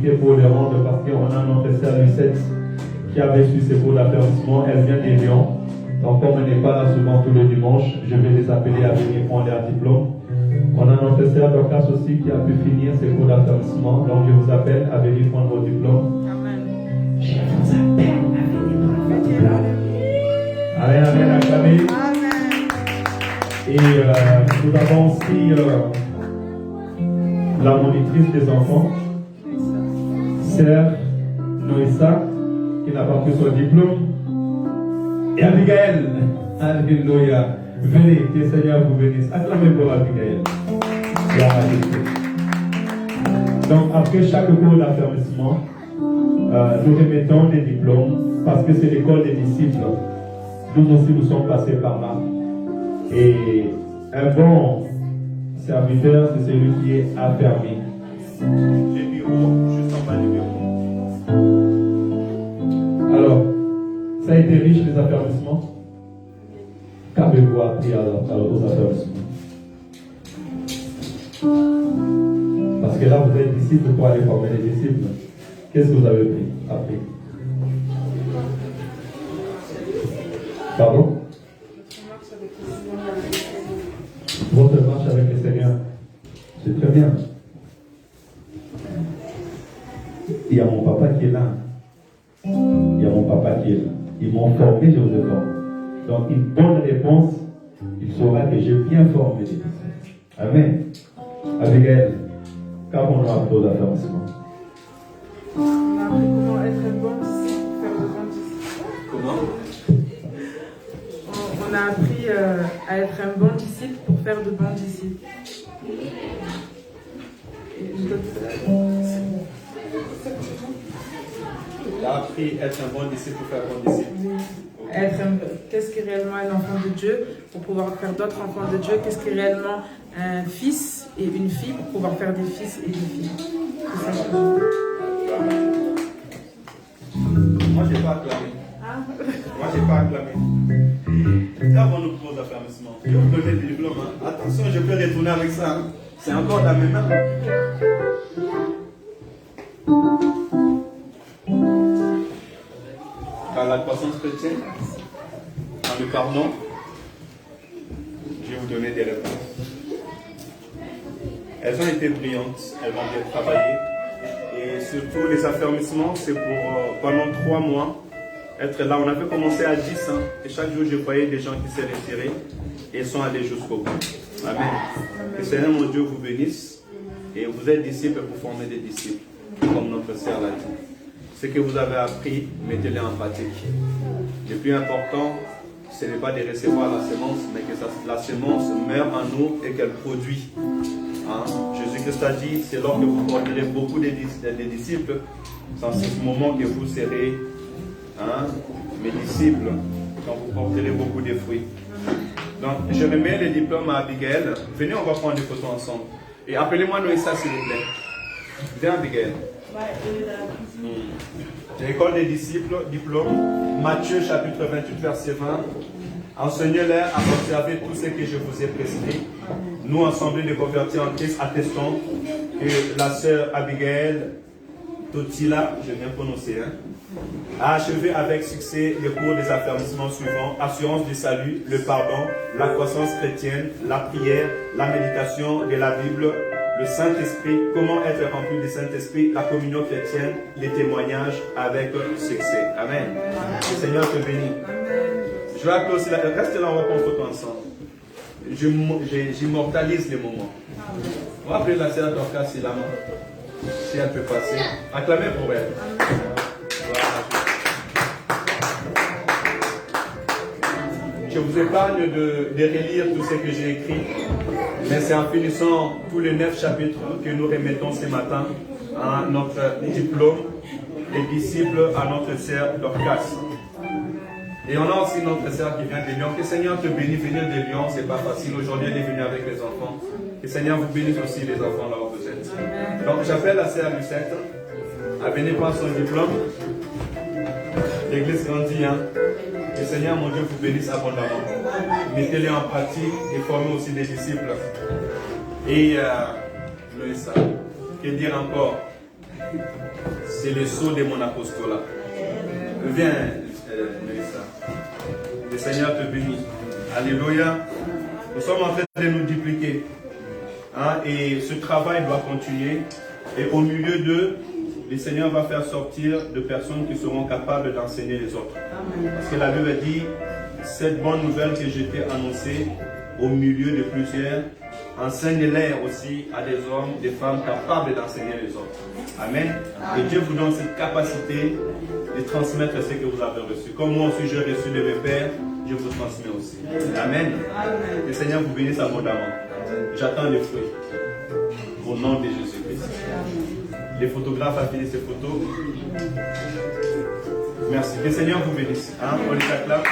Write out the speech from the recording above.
profiter pour les rendre parce qu'on a notre sœur Lucette qui avait su ses cours d'affermissement. Elle vient des Lions. Donc, comme elle n'est pas là souvent tous les dimanches, je vais les appeler à venir prendre leur diplôme. On a notre sœur Dorcas aussi qui a pu finir ses cours d'affermissement. Donc, je vous appelle à venir prendre vos diplômes. Amen. Je vous appelle à venir prendre vos diplômes. Amen, amen, acclamez. Et nous avons aussi la monitrice des enfants, sœur Noïssa, qui n'a pas pris son diplôme. Et Abigail, alléluia. Venez, que le Seigneur vous bénisse. Acclamez pour Abigail. La majesté. Donc, après chaque cours d'affermissement, nous remettons des diplômes parce que c'est l'école des disciples. Nous aussi, nous sommes passés par là. Et un bon serviteur, c'est celui qui est affermi. Les bureaux, juste en bas du bureau. Alors, ça a été riche les affermissements. Qu'avez-vous appris aux affermissements? Parce que là, vous êtes disciples pour aller former les disciples. Qu'est-ce que vous avez appris? Pardon? Votre marche avec le Seigneur. C'est très bien. Il y a mon papa qui est là. Il y a mon papa qui est là. Ils m'ont formé, je vous ai formé. Donc, une bonne réponse, il saura que j'ai bien formé les disciples. Amen. Abigail, qu'avons-nous appris aux affermissements? On a appris comment être un bon disciple pour faire de bons disciples. Comment? On a appris à être un bon disciple pour faire de bons disciples. Il a appris à être un bon disciple pour faire un bon disciple. Qu'est-ce qu'est réellement un enfant de Dieu pour pouvoir faire d'autres enfants de Dieu? Qu'est-ce qu'est réellement un fils et une fille pour pouvoir faire des fils et des filles? C'est ça que Moi, je n'ai pas acclamé. Moi, je n'ai pas acclamé. Avant nous pose d'affermissement, je vais vous donner des diplômes. Hein. Attention, je peux retourner avec ça. Hein. C'est encore dans mes mains. Par la croissance chrétienne, en me pardon, je vais vous donner des réponses. Elles ont été brillantes, elles vont bien travailler. Et surtout, les affermissements, c'est pour pendant 3 mois être là. On avait commencé à 10 ans et chaque jour, je voyais des gens qui s'est retirés et sont allés jusqu'au bout. Amen. Que le Seigneur, mon Dieu, vous bénisse. Et vous êtes disciples pour former des disciples, comme notre sœur l'a dit. Ce que vous avez appris, mettez-le en pratique. Le plus important, ce n'est pas de recevoir la semence, mais que la semence meurt en nous et qu'elle produit. Hein? Jésus-Christ a dit, c'est lors que vous porterez beaucoup de disciples, c'est en ce moment que vous serez mes disciples, quand vous porterez beaucoup de fruits. Donc, je remets les diplômes à Abigail. Venez, on va prendre des photos ensemble. Et appelez-moi Noïssa, s'il vous plaît. Viens, Abigail. L'école des disciples, diplôme, Matthieu chapitre 28, verset 20. Enseignez-leur à observer tout ce que je vous ai prescrit. Nous, assemblés de convertis en Christ, attestons que la sœur Abigail Totila, je viens prononcer, a achevé avec succès le cours des affermissements suivants: assurance du salut, le pardon, la croissance chrétienne, la prière, la méditation de la Bible, le Saint-Esprit, comment être rempli du Saint-Esprit, la communion chrétienne, les témoignages avec succès. Amen. Le Seigneur te bénit. Je vais appeler aussi reste là, on va prendre photo ensemble. J'immortalise les moments. On va appeler la sœur Dorcas si elle peut passer. Acclamez pour elle. Voilà. Je vous épargne de relire tout ce que j'ai écrit, mais c'est en finissant tous les 9 chapitres que nous remettons ce matin à notre diplôme des disciples à notre sœur Dorcas. Et on a aussi notre sœur qui vient de Lyon. Que le Seigneur te bénisse. Venir de Lyon, c'est pas facile. Aujourd'hui, elle est venue avec les enfants. Que le Seigneur vous bénisse aussi, les enfants, là où vous êtes. Donc, j'appelle la sœur Lucette à venir prendre son diplôme. L'église grandit, hein. Que le Seigneur, mon Dieu, vous bénisse abondamment. Mettez-les en pratique et formez aussi des disciples. Et, que dire encore? C'est le sceau de mon apostolat. Viens, Mélissa. Le Seigneur te bénit. Alléluia. Nous sommes en train de nous dupliquer. Hein, et ce travail doit continuer. Et au milieu d'eux, le Seigneur va faire sortir de personnes qui seront capables d'enseigner les autres. Parce que la Bible dit, cette bonne nouvelle que je t'ai annoncée au milieu de plusieurs, enseigne-les aussi à des hommes, des femmes capables d'enseigner les autres. Amen. Et Dieu vous donne cette capacité de transmettre ce que vous avez reçu. Comme moi aussi j'ai reçu de mes pères, je vous transmets aussi. Amen. Le Seigneur vous bénisse abondamment. J'attends les fruits. Au nom de Jésus-Christ. Les photographes affinent ces photos. Merci. Le Seigneur vous bénisse. Hein? On les acclame.